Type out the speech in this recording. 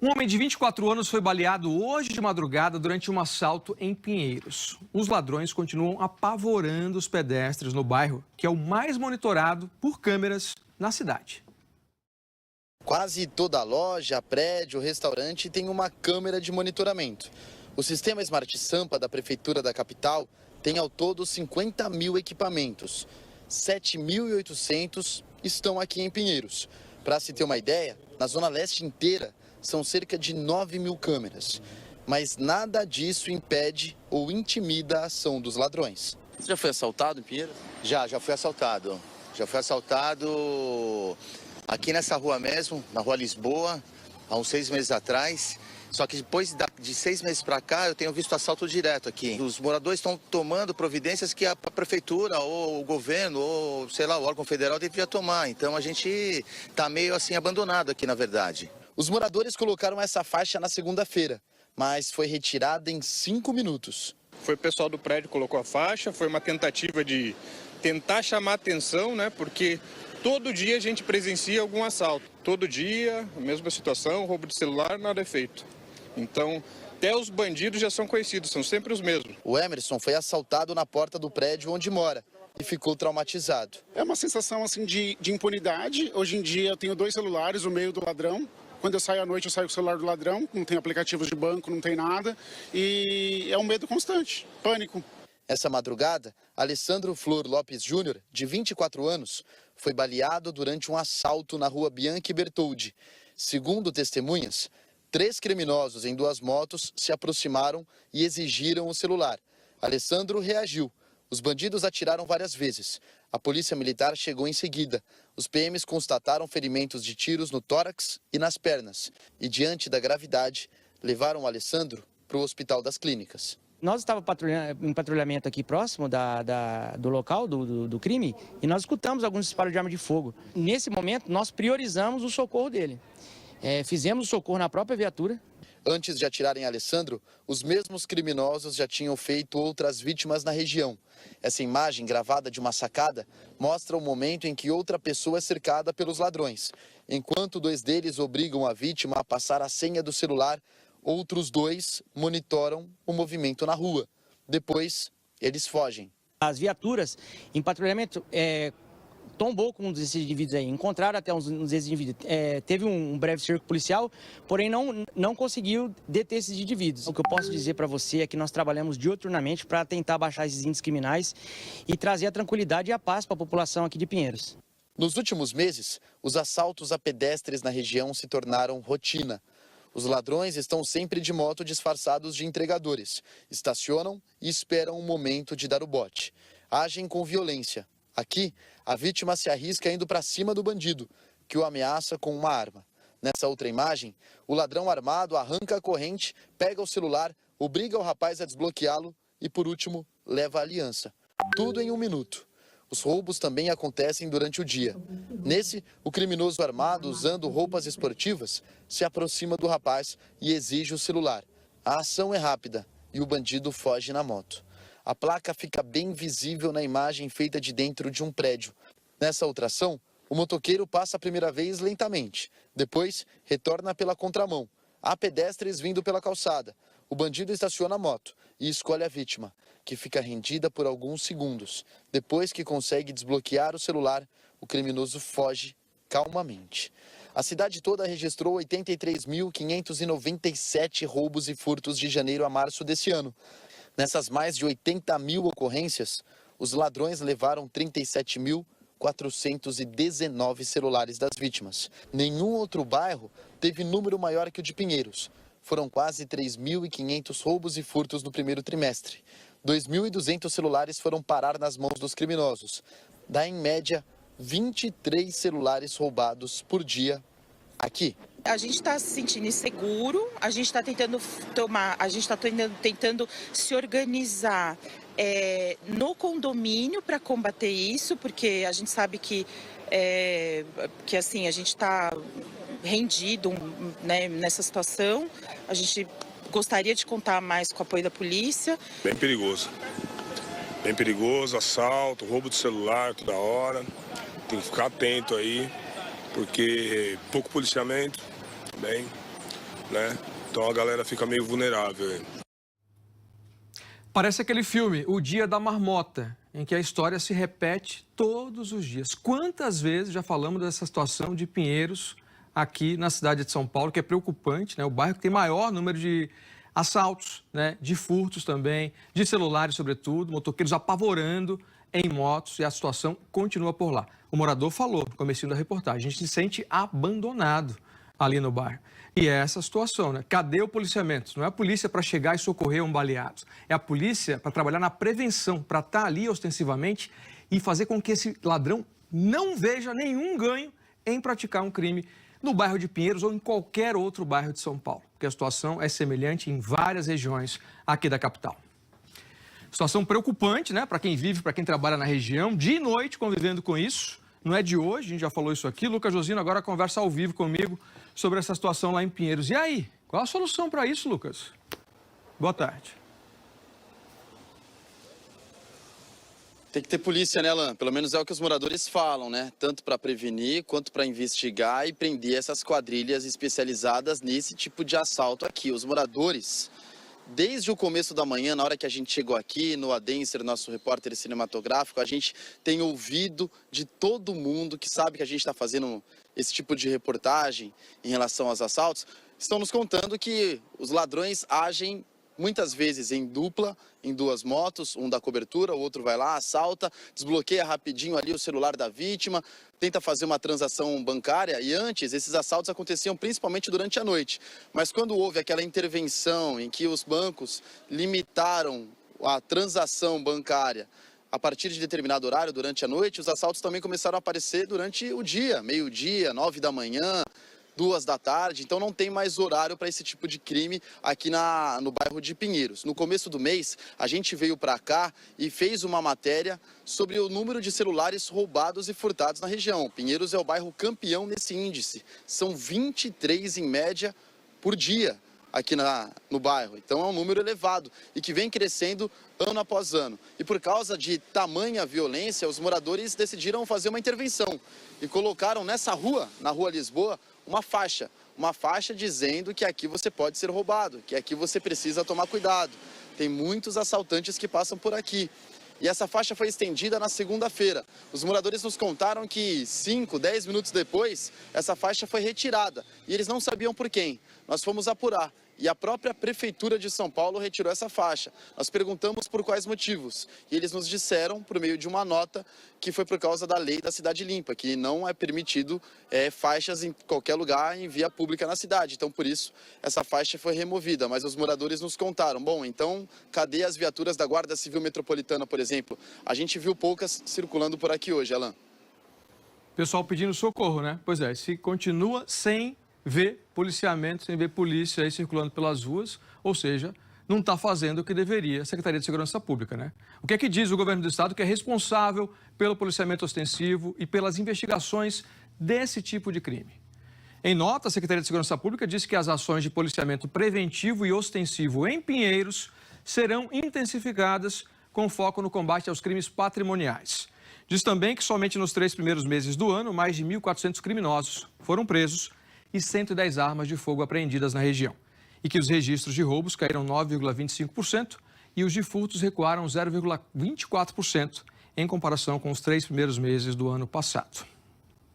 Um homem de 24 anos foi baleado hoje de madrugada durante um assalto em Pinheiros. Os ladrões continuam apavorando os pedestres no bairro, que é o mais monitorado por câmeras na cidade. Quase toda loja, prédio, restaurante tem uma câmera de monitoramento. O sistema Smart Sampa da Prefeitura da capital tem ao todo 50 mil equipamentos. 7.800 estão aqui em Pinheiros. Para se ter uma ideia, na Zona Leste inteira são cerca de 9 mil câmeras. Mas nada disso impede ou intimida a ação dos ladrões. Você já foi assaltado em Pinheiros? Já fui assaltado. Já fui assaltado aqui nessa rua mesmo, na Rua Lisboa, há uns 6 meses atrás. Só que depois de 6 meses para cá, eu tenho visto assalto direto aqui. Os moradores estão tomando providências que a prefeitura, ou o governo, ou sei lá, o órgão federal deveria tomar. Então a gente está meio assim abandonado aqui, na verdade. Os moradores colocaram essa faixa na segunda-feira, mas foi retirada em 5 minutos. Foi o pessoal do prédio que colocou a faixa, foi uma tentativa de tentar chamar atenção, né? Porque todo dia a gente presencia algum assalto. Todo dia, a mesma situação, roubo de celular, nada é feito. Então, até os bandidos já são conhecidos, são sempre os mesmos. O Emerson foi assaltado na porta do prédio onde mora e ficou traumatizado. É uma sensação assim de impunidade. Hoje em dia eu tenho 2 celulares, o meio do ladrão. Quando eu saio à noite, eu saio com o celular do ladrão, não tem aplicativos de banco, não tem nada. E é um medo constante, pânico. Essa madrugada, Alessandro Flor Lopes Júnior, de 24 anos, foi baleado durante um assalto na rua Bianchi Bertoldi. Segundo testemunhas, 3 criminosos em 2 motos se aproximaram e exigiram o celular. Alessandro reagiu. Os bandidos atiraram várias vezes. A polícia militar chegou em seguida. Os PMs constataram ferimentos de tiros no tórax e nas pernas. E, diante da gravidade, levaram Alessandro para o Hospital das Clínicas. Nós estávamos em patrulhamento aqui próximo do local do crime e nós escutamos alguns disparos de arma de fogo. Nesse momento, nós priorizamos o socorro dele. Fizemos o socorro na própria viatura. Antes de atirarem Alessandro, os mesmos criminosos já tinham feito outras vítimas na região. Essa imagem, gravada de uma sacada, mostra o momento em que outra pessoa é cercada pelos ladrões. Enquanto 2 deles obrigam a vítima a passar a senha do celular, outros 2 monitoram o movimento na rua. Depois, eles fogem. As viaturas em patrulhamento tombou com um desses indivíduos aí, encontraram até uns desses indivíduos. Teve um breve cerco policial, porém não conseguiu deter esses indivíduos. O que eu posso dizer para você é que nós trabalhamos diuturnamente para tentar baixar esses índices criminais e trazer a tranquilidade e a paz para a população aqui de Pinheiros. Nos últimos meses, os assaltos a pedestres na região se tornaram rotina. Os ladrões estão sempre de moto disfarçados de entregadores. Estacionam e esperam o momento de dar o bote. Agem com violência. Aqui, a vítima se arrisca indo para cima do bandido, que o ameaça com uma arma. Nessa outra imagem, o ladrão armado arranca a corrente, pega o celular, obriga o rapaz a desbloqueá-lo e, por último, leva a aliança. Tudo em 1 minuto. Os roubos também acontecem durante o dia. Nesse, o criminoso armado, usando roupas esportivas, se aproxima do rapaz e exige o celular. A ação é rápida e o bandido foge na moto. A placa fica bem visível na imagem feita de dentro de um prédio. Nessa outra ação, o motoqueiro passa a primeira vez lentamente. Depois, retorna pela contramão. Há pedestres vindo pela calçada. O bandido estaciona a moto e escolhe a vítima, que fica rendida por alguns segundos. Depois que consegue desbloquear o celular, o criminoso foge calmamente. A cidade toda registrou 83.597 roubos e furtos de janeiro a março desse ano. Nessas mais de 80 mil ocorrências, os ladrões levaram 37.419 celulares das vítimas. Nenhum outro bairro teve número maior que o de Pinheiros. Foram quase 3.500 roubos e furtos no primeiro trimestre. 2.200 celulares foram parar nas mãos dos criminosos. Dá, em média, 23 celulares roubados por dia aqui. A gente está se sentindo inseguro, a gente está tentando tentando se organizar no condomínio para combater isso, porque a gente sabe que assim, a gente está rendido, né, nessa situação. A gente gostaria de contar mais com o apoio da polícia. Bem perigoso, assalto, roubo de celular toda hora. Tem que ficar atento aí, porque pouco policiamento também. né? Então a galera fica meio vulnerável aí. Parece aquele filme, O Dia da Marmota, em que a história se repete todos os dias. Quantas vezes já falamos dessa situação de Pinheiros aqui na cidade de São Paulo, que é preocupante, né? O bairro que tem maior número de assaltos, né? De furtos também, de celulares sobretudo, motoqueiros apavorando em motos e a situação continua por lá. O morador falou no comecinho da reportagem, a gente se sente abandonado ali no bairro. E é essa situação, né? Cadê o policiamento? Não é a polícia para chegar e socorrer um baleado. É a polícia para trabalhar na prevenção, para estar ali ostensivamente e fazer com que esse ladrão não veja nenhum ganho em praticar um crime no bairro de Pinheiros ou em qualquer outro bairro de São Paulo. Porque a situação é semelhante em várias regiões aqui da capital. Situação preocupante, né? Para quem vive, para quem trabalha na região, dia e noite convivendo com isso. Não é de hoje, a gente já falou isso aqui. Lucas Josino agora conversa ao vivo comigo sobre essa situação lá em Pinheiros. E aí, qual a solução para isso, Lucas? Boa tarde. Tem que ter polícia, né, Alan? Pelo menos é o que os moradores falam, né? Tanto para prevenir quanto para investigar e prender essas quadrilhas especializadas nesse tipo de assalto aqui. Os moradores, desde o começo da manhã, na hora que a gente chegou aqui no Adenser, nosso repórter cinematográfico, a gente tem ouvido de todo mundo que sabe que a gente está fazendo esse tipo de reportagem em relação aos assaltos, estão nos contando que os ladrões agem muitas vezes em dupla, em duas motos, um dá cobertura, o outro vai lá, assalta, desbloqueia rapidinho ali o celular da vítima, tenta fazer uma transação bancária. E antes, esses assaltos aconteciam principalmente durante a noite. Mas quando houve aquela intervenção em que os bancos limitaram a transação bancária a partir de determinado horário durante a noite, os assaltos também começaram a aparecer durante o dia, meio-dia, 9 da manhã, 2 da tarde, então não tem mais horário para esse tipo de crime aqui no bairro de Pinheiros. No começo do mês, a gente veio para cá e fez uma matéria sobre o número de celulares roubados e furtados na região. Pinheiros é o bairro campeão nesse índice. São 23 em média por dia aqui no bairro. Então é um número elevado e que vem crescendo ano após ano. E por causa de tamanha violência, os moradores decidiram fazer uma intervenção e colocaram nessa rua, na Rua Lisboa, uma faixa dizendo que aqui você pode ser roubado, que aqui você precisa tomar cuidado. Tem muitos assaltantes que passam por aqui. E essa faixa foi estendida na segunda-feira. Os moradores nos contaram que 5, 10 minutos depois, essa faixa foi retirada. E eles não sabiam por quem. Nós fomos apurar. E a própria Prefeitura de São Paulo retirou essa faixa. Nós perguntamos por quais motivos. E eles nos disseram, por meio de uma nota, que foi por causa da lei da Cidade Limpa, que não é permitido faixas em qualquer lugar em via pública na cidade. Então, por isso, essa faixa foi removida. Mas os moradores nos contaram, bom, então, cadê as viaturas da Guarda Civil Metropolitana, por exemplo? A gente viu poucas circulando por aqui hoje, Alan. Pessoal pedindo socorro, né? Pois é, se continua sem ver policiamento, sem ver polícia aí circulando pelas ruas, ou seja, não está fazendo o que deveria a Secretaria de Segurança Pública, né? O que é que diz o governo do estado que é responsável pelo policiamento ostensivo e pelas investigações desse tipo de crime? Em nota, a Secretaria de Segurança Pública disse que as ações de policiamento preventivo e ostensivo em Pinheiros serão intensificadas com foco no combate aos crimes patrimoniais. Diz também que somente nos 3 primeiros meses do ano, mais de 1.400 criminosos foram presos e 110 armas de fogo apreendidas na região. E que os registros de roubos caíram 9,25% e os de furtos recuaram 0,24% em comparação com os 3 primeiros meses do ano passado.